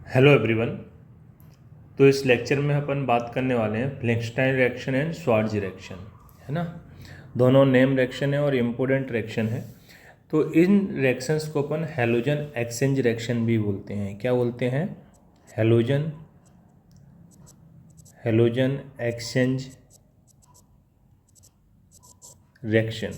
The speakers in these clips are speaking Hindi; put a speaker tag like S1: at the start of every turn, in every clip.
S1: Hello everyone. तो इस लेक्चर में अपन बात करने वाले हैं फ्लैंकस्टाइन रिएक्शन एंड श्वार्ट्ज रिएक्शन, है ना। दोनों नेम रिएक्शन है और इम्पोर्टेंट रिएक्शन है। तो इन रिएक्शंस को अपन हैलोजन एक्सचेंज रिएक्शन भी बोलते हैं। क्या बोलते हैं? Halogen exchange reaction.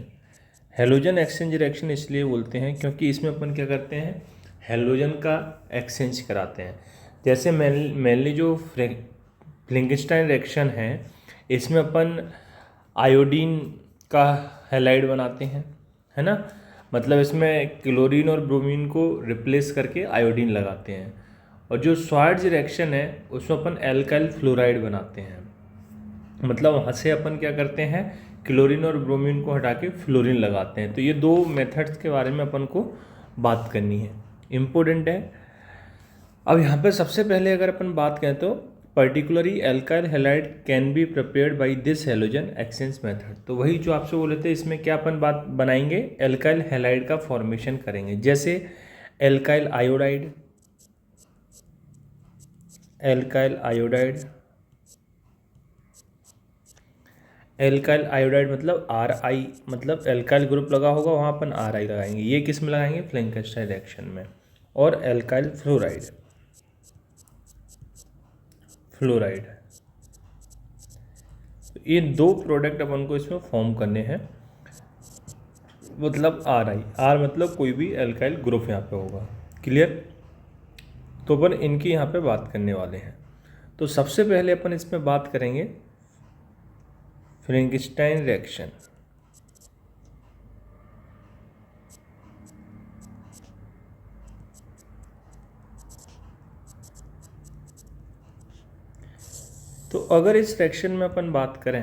S1: Halogen exchange reaction इसलिए बोलते हैं क्योंकि इसमें अपन क्या करते हैं, हैलोजन का एक्सचेंज कराते हैं। जैसे मेनली जो फ्लैंकस्टाइन रिएक्शन है, इसमें अपन आयोडीन का हैलाइड बनाते हैं, है ना। मतलब इसमें क्लोरीन और ब्रोमीन को रिप्लेस करके आयोडीन लगाते हैं। और जो श्वार्ट्ज रिएक्शन है उसमें अपन एल्काइल फ्लोराइड बनाते हैं। मतलब वहाँ से अपन क्या करते हैं, क्लोरीन और ब्रोमीन को हटा के फ्लोरीन लगाते हैं। तो ये दो मेथड्स के बारे में अपन को बात करनी है, इम्पोर्टेंट है। अब यहाँ पे सबसे पहले अगर अपन बात करें तो particularly alkyl halide can be prepared by this halogen exchange method. तो वही जो आपसे बोले थे, इसमें क्या अपन बात बनाएंगे, एल्काइल हैलाइड का फॉर्मेशन करेंगे। जैसे एल्काइल आयोडाइड, एल्काइल आयोडाइड मतलब Ri, मतलब एल्काइल ग्रुप लगा होगा वहाँ अपन Ri लगाएंगे। ये किस में लगाएंगे? फ्लैंकस्टाइन रिएक्शन में। और एल्काइल फ्लोराइड, तो ये दो प्रोडक्ट अपन को इसमें फॉर्म करने हैं। मतलब R मतलब कोई भी एल्काइल ग्रुप यहाँ पे होगा। क्लियर? तो अपन इनकी यहाँ पे बात करने वाले हैं। तो सबसे पहले अपन इसमें बात करेंगे फ्लैंकस्टाइन रिएक्शन। तो अगर इस रिएक्शन में अपन बात करें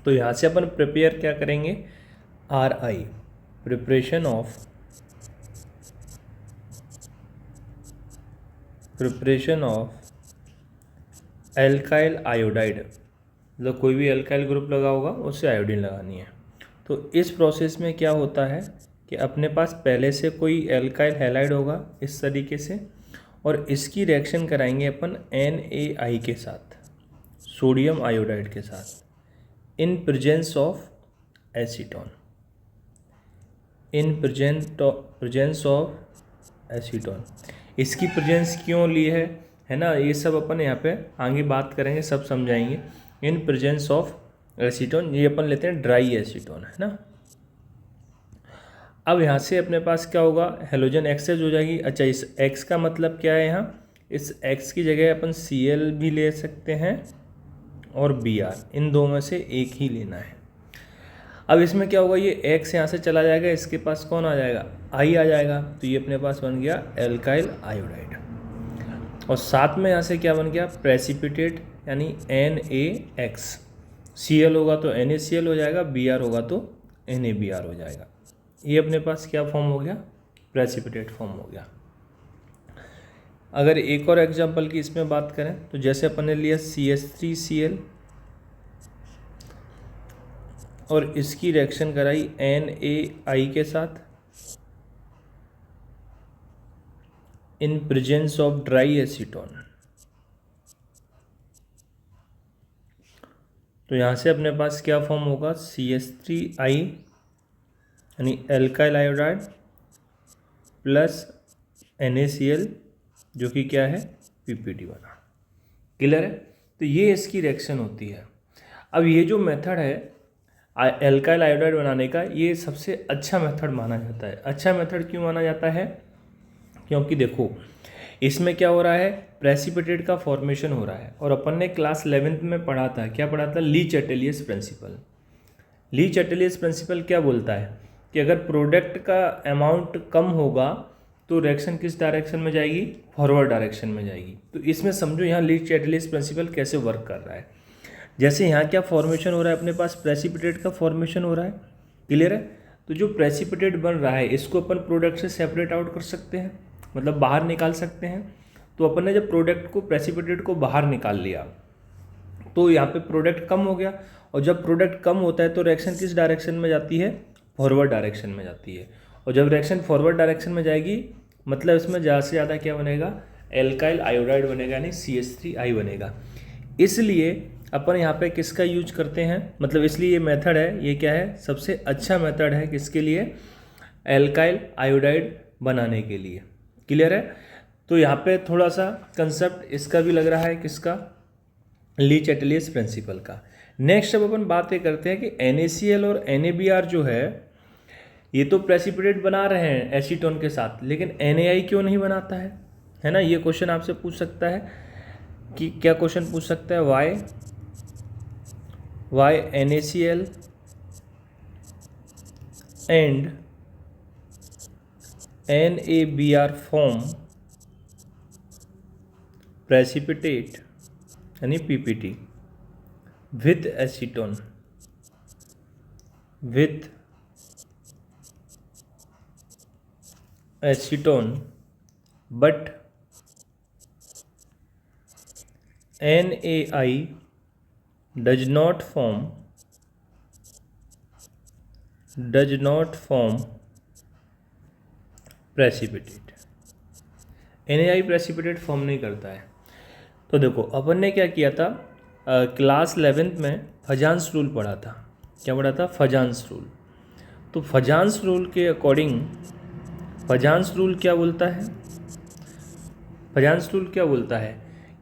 S1: तो यहाँ से अपन प्रिपेयर क्या करेंगे, Ri, preparation of alkyl iodide. मतलब कोई भी एल्काइल ग्रुप लगा होगा उससे आयोडीन लगानी है। तो इस प्रोसेस में क्या होता है कि अपने पास पहले से कोई एल्काइल हैलाइड होगा इस तरीके से, और इसकी रिएक्शन कराएंगे अपन NaI के साथ, सोडियम आयोडाइड के साथ, इन प्रेजेंस ऑफ एसीटोन। इसकी प्रेजेंस क्यों ली है ना, ये सब अपन यहाँ पे आगे बात करेंगे, सब समझाएंगे। इन प्रेजेंस ऑफ एसीटोन, ये अपन लेते हैं ड्राई एसीटोन, है ना। अब यहाँ से अपने पास क्या होगा, हेलोजन एक्सचेंज हो जाएगी। अच्छा, इस X का मतलब क्या है, यहाँ इस X की जगह अपन Cl भी ले सकते हैं और Br, इन दो में से एक ही लेना है। अब इसमें क्या होगा, ये X यहाँ से चला जाएगा, इसके पास कौन आ जाएगा, I आ जाएगा। तो ये अपने पास बन गया एल्काइल आयोडाइड। और साथ में यहाँ से क्या बन गया, प्रेसिपिटेट, यानी NaX। Cl होगा तो NaCl हो जाएगा, Br होगा तो NaBr हो जाएगा। ये अपने पास क्या फॉर्म हो गया, प्रेसिपिटेट फॉर्म हो गया। अगर एक और एग्जांपल की इसमें बात करें तो जैसे अपन ने लिया CH3Cl और इसकी रिएक्शन कराई NaI के साथ in presence of dry acetone. तो यहाँ से अपने पास क्या फॉर्म होगा, CH3I यानी एल्काइल आयोडाइड प्लस NaCl, जो कि क्या है, PPT बना। क्लियर है? तो ये इसकी रिएक्शन होती है। अब ये जो मेथड है एल्काइल आयोडाइड बनाने का, ये सबसे अच्छा मेथड माना जाता है। अच्छा मेथड क्यों माना जाता है? क्योंकि देखो इसमें क्या हो रहा है, प्रेसिपिटेट का फॉर्मेशन हो रहा है। और अपन ने क्लास 11th में पढ़ा था, क्या पढ़ा था, ली चैटेलियस प्रिंसिपल। ली चैटेलियस प्रिंसिपल क्या बोलता है कि अगर प्रोडक्ट का अमाउंट कम होगा तो रिएक्शन किस डायरेक्शन में जाएगी, फॉरवर्ड डायरेक्शन में जाएगी। तो इसमें समझो यहाँ ली चैटेलियस प्रिंसिपल कैसे वर्क कर रहा है। जैसे यहाँ क्या फॉर्मेशन हो रहा है, अपने पास प्रेसिपिटेट का फॉर्मेशन हो रहा है। क्लियर है? तो जो प्रेसिपिटेट बन रहा है इसको अपन प्रोडक्ट से सेपरेट आउट कर सकते हैं, मतलब बाहर निकाल सकते हैं। तो अपन ने जब प्रोडक्ट को, प्रेसिपिटेट को बाहर निकाल लिया तो यहाँ पे प्रोडक्ट कम हो गया। और जब प्रोडक्ट कम होता है तो रिएक्शन किस डायरेक्शन में जाती है, फॉरवर्ड डायरेक्शन में जाती है। और जब रिएक्शन फॉरवर्ड डायरेक्शन में जाएगी मतलब इसमें ज़्यादा से ज़्यादा क्या बनेगा, एल्काइल आयोडाइड बनेगा, यानी CH3I बनेगा। इसलिए अपन यहाँ पे किसका यूज करते हैं, मतलब इसलिए ये मेथड है, ये क्या है, सबसे अच्छा मेथड है किसके लिए, एल्काइल आयोडाइड बनाने के लिए। क्लियर है। तो यहाँ पे थोड़ा सा कंसेप्ट इसका भी लग रहा है, किसका, ली चैटलियस प्रिंसिपल का। नेक्स्ट अब अपन बात ये करते हैं कि NaCl और NaBr जो है ये तो प्रेसिपिटेट बना रहे हैं एसीटोन के साथ, लेकिन NaI क्यों नहीं बनाता है ना। ये क्वेश्चन आपसे पूछ सकता है कि क्या क्वेश्चन पूछ सकता है, why NaCl and NaBr form precipitate यानी PPT with acetone but NaI does not form precipitate। NaI precipitate form नहीं करता है। तो देखो अपन ने क्या किया था, क्लास 11th में फजान्स रूल पढ़ा था। क्या पढ़ा था, फजान्स रूल। तो फजान्स रूल के अकॉर्डिंग फजान्स रूल क्या बोलता है, फजान्स रूल क्या बोलता है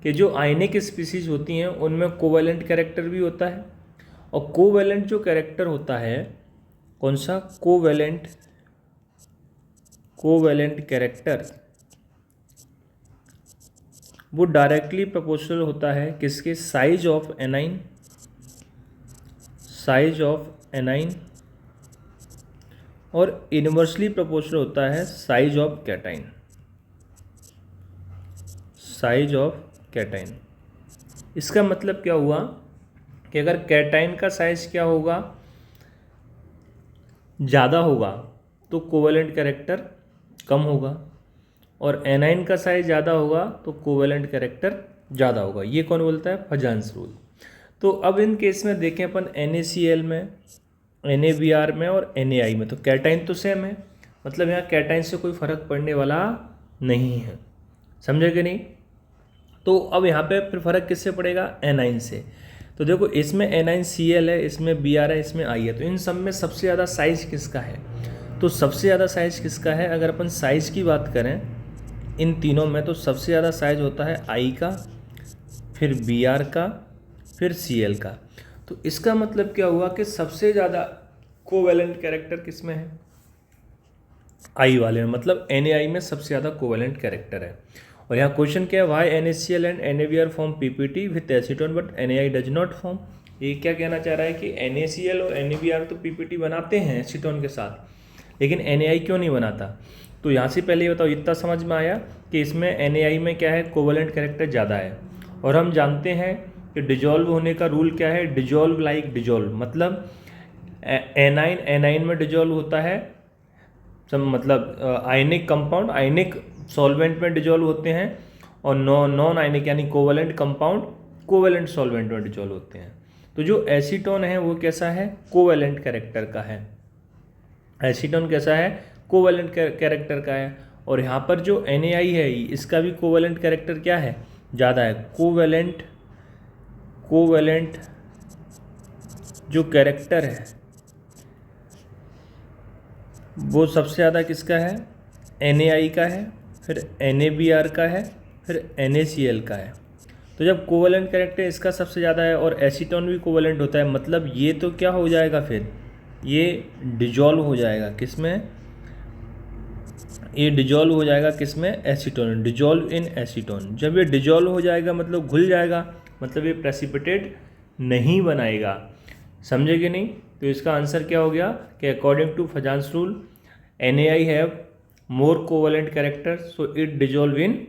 S1: कि जो आयनिक स्पीसीज होती हैं उनमें कोवैलेंट कैरेक्टर भी होता है, और कोवैलेंट जो कैरेक्टर होता है, कौन सा, कोवैलेंट कैरेक्टर, वो डायरेक्टली प्रोपोर्शनल होता है किसके, साइज ऑफ एनाइन, और इनवर्सली प्रोपोर्शनल होता है साइज ऑफ कैटाइन। इसका मतलब क्या हुआ कि अगर कैटाइन का साइज क्या होगा, ज़्यादा होगा तो कोवैलेंट कैरेक्टर कम होगा, और एनाइन का साइज ज़्यादा होगा तो कोवैलेंट कैरेक्टर ज़्यादा होगा। ये कौन बोलता है, फजान्स रूल। तो अब इन केस में देखें अपन NaCl में, NaBr में और NaI में, तो कैटाइन तो सेम है, मतलब यहाँ कैटाइन से कोई फ़र्क पड़ने वाला नहीं है, समझे कि नहीं। तो अब यहाँ पे फिर फ़र्क किससे पड़ेगा, एनाइन से। तो देखो इसमें NaCl है, इसमें Br है, इसमें I है, तो इन सब में सबसे ज़्यादा साइज किसका है, तो सबसे ज़्यादा साइज किसका है, अगर अपन साइज़ की बात करें इन तीनों में, तो सबसे ज़्यादा साइज होता है I का, फिर Br का, फिर Cl का। तो इसका मतलब क्या हुआ कि सबसे ज़्यादा कोवैलेंट कैरेक्टर किस में है, I वाले में, मतलब NaI में सबसे ज़्यादा कोवैलेंट कैरेक्टर है। और यहाँ क्वेश्चन क्या है, why NaCl and NaBr form PPT with acetone but NaI does not form. ये क्या कहना चाह रहा है कि NaCl और NaBr तो PPT बनाते हैं एसीटोन के साथ, लेकिन NaI क्यों नहीं बनाता। तो यहाँ से पहले ये बताओ, इतना समझ में आया कि इसमें NaI में क्या है, कोवैलेंट कैरेक्टर ज़्यादा है। और हम जानते हैं कि डिजॉल्व होने का रूल क्या है, डिजॉल्व लाइक डिजॉल्व, मतलब एनाइन में डिजॉल्व होता है, मतलब आयनिक कंपाउंड आयनिक सॉल्वेंट में डिजॉल्व होते हैं, और नॉन आयनिक यानी कोवैलेंट कंपाउंड कोवैलेंट सॉल्वेंट में डिजॉल्व होते हैं। तो जो एसीटोन है वो कैसा है, कोवैलेंट कैरेक्टर का है। एसीटोन कैसा है, कोवैलेंट कैरेक्टर का है। और यहाँ पर जो NaI है इसका भी कोवैलेंट कैरेक्टर क्या है, ज़्यादा है। कोवैलेंट जो कैरेक्टर है वो सबसे ज़्यादा किसका है, NaI का है, फिर NaBr का है, फिर NaCl का है। तो जब कोवैलेंट कैरेक्टर इसका सबसे ज़्यादा है और एसीटोन भी कोवैलेंट होता है, मतलब ये तो क्या हो जाएगा, फिर ये डिजॉल्व हो जाएगा किसमें, ये डिजॉल्व हो जाएगा किसमें, एसीटोन, डिजॉल्व इन एसीटोन। जब ये डिजॉल्व हो जाएगा मतलब घुल जाएगा, मतलब ये प्रेसिपिटेट नहीं बनाएगा, समझे कि नहीं। तो इसका आंसर क्या हो गया कि according to Fajans rule NaI have more covalent character, so it dissolve in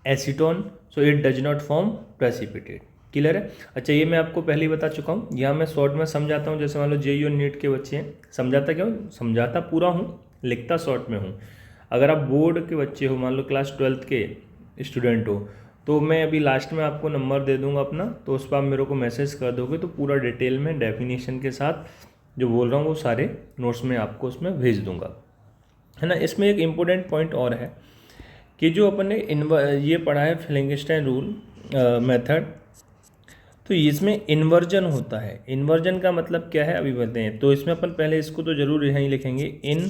S1: acetone, so it does not form precipitate. Clear है। अच्छा, ये मैं आपको पहले ही बता चुका हूँ, यहाँ मैं शॉर्ट में समझाता हूँ। जैसे मान लो JEE और नीट के बच्चे हैं, समझाता क्यों, समझाता पूरा हूँ, लिखता शॉर्ट में हूँ। अगर आप बोर्ड के बच्चे हो, मान लो क्लास 12th के स्टूडेंट हो, तो मैं अभी लास्ट में आपको नंबर दे दूंगा अपना, तो उस पर आप मेरे को मैसेज कर दोगे, तो पूरा डिटेल में डेफिनेशन के साथ जो बोल रहा हूँ वो सारे नोट्स में आपको उसमें भेज दूंगा, है ना। इसमें एक इम्पोर्टेंट पॉइंट और है कि जो अपन ने ये पढ़ा है फ्लैंकस्टाइन रूल मेथड, तो इसमें इन्वर्जन होता है। इन्वर्जन का मतलब क्या है अभी बताते हैं। तो इसमें अपन पहले इसको तो जरूर यहीं लिखेंगे, in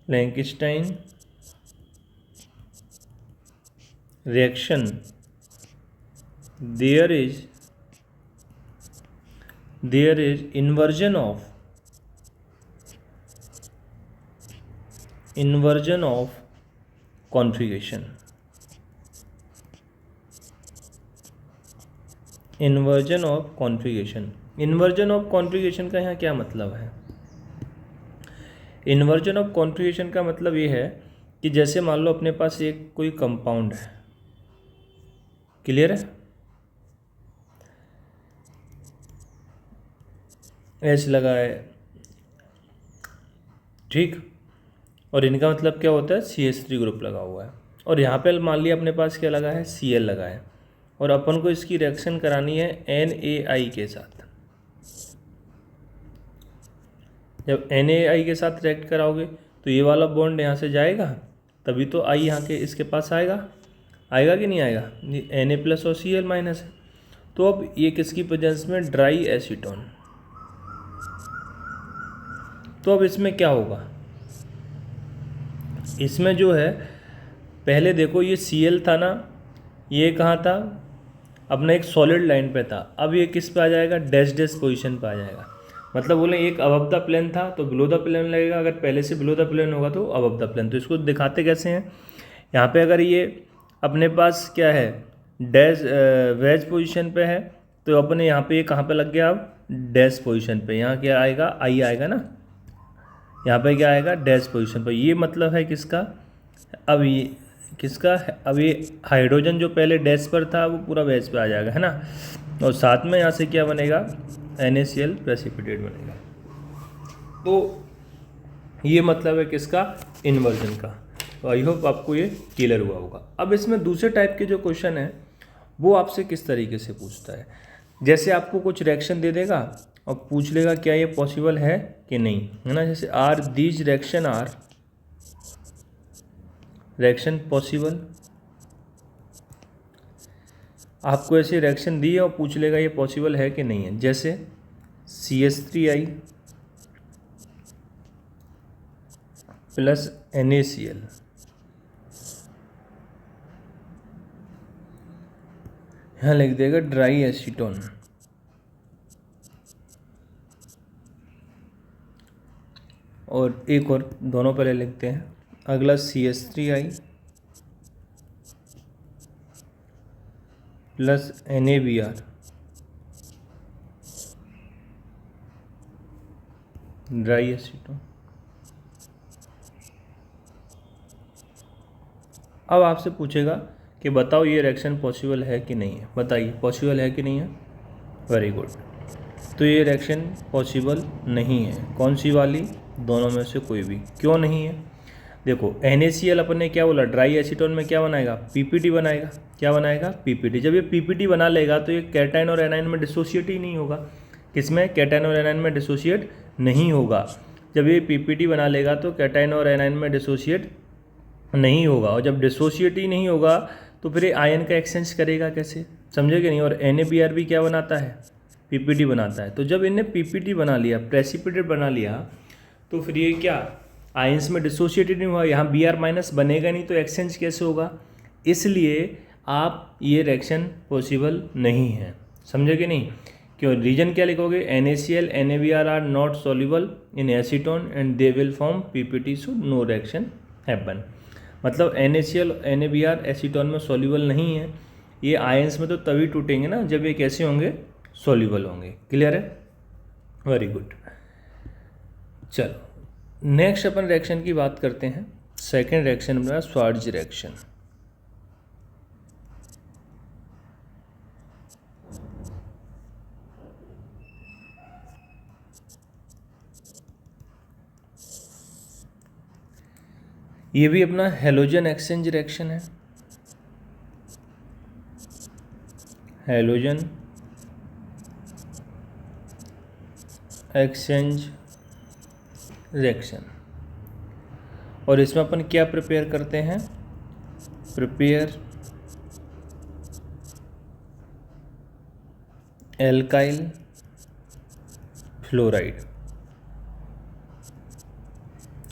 S1: Finkelstein reaction there is inversion of configuration। Inversion of configuration. Inversion of configuration का यहाँ क्या मतलब है? इन्वर्जन ऑफ कॉन्फ़िगरेशन का मतलब ये है कि जैसे मान लो अपने पास एक कोई कंपाउंड है, क्लियर है, एच लगा है, ठीक, और इनका मतलब क्या होता है, CH3 ग्रुप लगा हुआ है, और यहाँ पे मान लिया अपने पास क्या लगा है, Cl लगा है, और अपन को इसकी रिएक्शन करानी है NaI के साथ। जब NaI के साथ रिएक्ट कराओगे तो ये वाला बॉन्ड यहाँ से जाएगा, तभी तो I यहाँ के इसके पास आएगा, आएगा कि नहीं आएगा, Na+ और Cl- है। तो अब ये किसकी प्रेजेंस में, ड्राई एसीटोन। तो अब इसमें क्या होगा, इसमें जो है पहले देखो ये Cl था ना, ये कहाँ था, अपना एक सॉलिड लाइन पे था, अब ये किस पे आ जाएगा, डैश डैश पोजीशन पे आ जाएगा। मतलब बोले एक अबव द प्लेन था तो बिलो द प्लेन लगेगा, अगर पहले से बिलो द प्लेन होगा तो अबव द प्लेन। तो इसको दिखाते कैसे हैं, यहाँ पे अगर ये अपने पास क्या है, डैश वेज पोजीशन पे है, तो अपने यहाँ पे ये कहाँ पे लग गया, अब डैश पोजीशन पे, यहाँ क्या आएगा, आई आएगा ना, यहाँ पे क्या आएगा, डैश पोजीशन पर। ये मतलब है किसका, अब ये किसका, अब ये हाइड्रोजन जो पहले डैश पर था वो पूरा वेज पे आ जाएगा, है ना, और साथ में यहाँ से क्या बनेगा, NaCl प्रेसिपिटेट बनेगा। तो ये मतलब है किसका, इन्वर्जन का। तो आई होप आपको ये क्लियर हुआ होगा। अब इसमें दूसरे टाइप के जो क्वेश्चन है वो आपसे किस तरीके से पूछता है, जैसे आपको कुछ रिएक्शन दे देगा और पूछ लेगा क्या ये पॉसिबल है कि नहीं, है ना, जैसे आर दीज रिएक्शन पॉसिबल। आपको ऐसी रिएक्शन दी है और पूछ लेगा ये पॉसिबल है कि नहीं है, जैसे CH3I प्लस NaCl, यहाँ लिख देगा ड्राई एसीटोन, और एक और दोनों पहले लिखते हैं, अगला CH3I plus NaBr dry acetone. अब आपसे पूछेगा कि बताओ ये रिएक्शन पॉसिबल है कि नहीं है, बताइए पॉसिबल है कि नहीं है, वेरी गुड। तो ये रिएक्शन पॉसिबल नहीं है, कौन सी वाली, दोनों में से कोई भी। क्यों नहीं है, देखो NaCl अपन ने क्या बोला, ड्राई एसीटोन में क्या बनाएगा, PPT बनाएगा, क्या बनाएगा, PPT। जब ये PPT बना लेगा तो ये कैटायन और एनायन में डिसोशिएट ही नहीं होगा, किसमें, कैटायन और एनायन में डिसोशिएट नहीं होगा। जब ये PPT बना लेगा तो कैटायन और एनायन में डिसोशिएट नहीं होगा, और जब डिसोशिएट ही नहीं होगा तो फिर ये आयन का एक्सचेंज करेगा कैसे, समझेगे नहीं। और NaBr भी क्या बनाता है, PPT बनाता है। तो जब इन्हें PPT बना लिया, प्रेसिपिटेट बना लिया, तो फिर ये क्या, आयंस में डिसोशिएटेड नहीं हुआ, यहाँ Br- बनेगा नहीं, तो एक्सचेंज कैसे होगा, इसलिए आप ये रिएक्शन पॉसिबल नहीं है, समझे कि नहीं। क्यों, रीजन क्या लिखोगे, NaCl NaBr are not soluble in acetone and they will form PPT, so no reaction happen. मतलब NaCl NaBr एसीटोन में सॉल्युबल नहीं है, ये आयंस में तो तभी टूटेंगे ना जब ये कैसे होंगे, सॉल्युबल होंगे। क्लियर है, वेरी गुड। चलो नेक्स्ट अपन रिएक्शन की बात करते हैं। सेकेंड रिएक्शन अपना स्वार्ज रिएक्शन। ये भी अपना हेलोजन एक्सचेंज रिएक्शन है, हेलोजन एक्सचेंज रिएक्शन। और इसमें अपन क्या प्रिपेयर करते हैं, प्रिपेयर एल्काइल फ्लोराइड।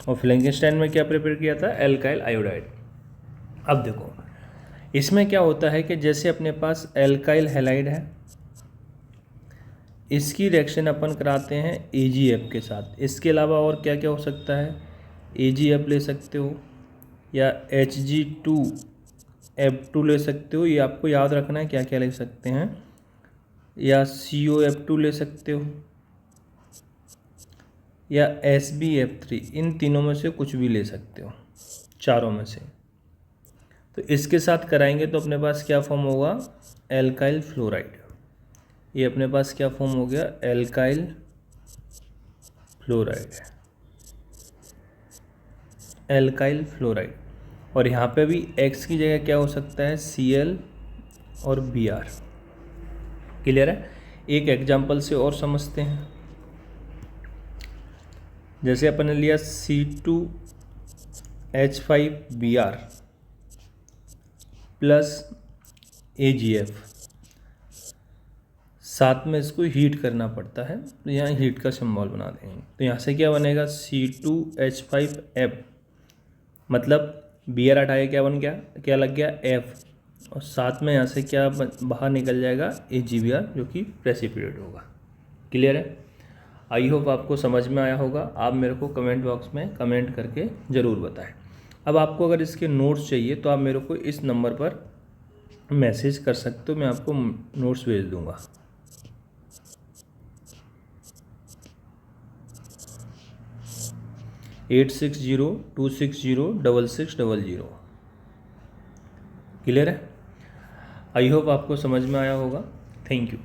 S1: और फ्लैंकेनस्टाइन में क्या प्रिपेयर किया था, एल्काइल आयोडाइड। अब देखो इसमें क्या होता है कि जैसे अपने पास एल्काइल हैलाइड है, इसकी रिएक्शन अपन कराते हैं AgF के साथ। इसके अलावा और क्या क्या हो सकता है, AgF ले सकते हो या Hg2F2 ले सकते हो, ये आपको याद रखना है क्या क्या ले सकते हैं, या COF2 ले सकते हो या SbF3, इन तीनों में से कुछ भी ले सकते हो, चारों में से। तो इसके साथ कराएंगे तो अपने पास क्या फॉर्म होगा, एल्काइल फ्लोराइड। ये अपने पास क्या फॉर्म हो गया, एल्काइल फ्लोराइड, एल्काइल फ्लोराइड। और यहाँ पे भी X की जगह क्या हो सकता है, Cl और Br। क्लियर है। एक एग्जाम्पल से और समझते हैं। जैसे अपन ने लिया C2H5Br प्लस AgF, साथ में इसको हीट करना पड़ता है, तो यहाँ हीट का सिंबल बना देंगे। तो यहाँ से क्या बनेगा, C2H5F, मतलब Br हटाया क्या बन गया, क्या लग गया, F, और साथ में यहाँ से क्या बाहर निकल जाएगा, AgBr, जो कि प्रेसिपिटेट होगा। क्लियर है। आई होप आपको समझ में आया होगा। आप मेरे को कमेंट बॉक्स में कमेंट करके ज़रूर बताएं। अब आपको अगर इसके नोट्स चाहिए तो आप मेरे को इस नंबर पर मैसेज कर सकते हो, मैं आपको नोट्स भेज दूंगा। $860-260-6600। क्लियर है। आई होप आपको समझ में आया होगा। Thank you.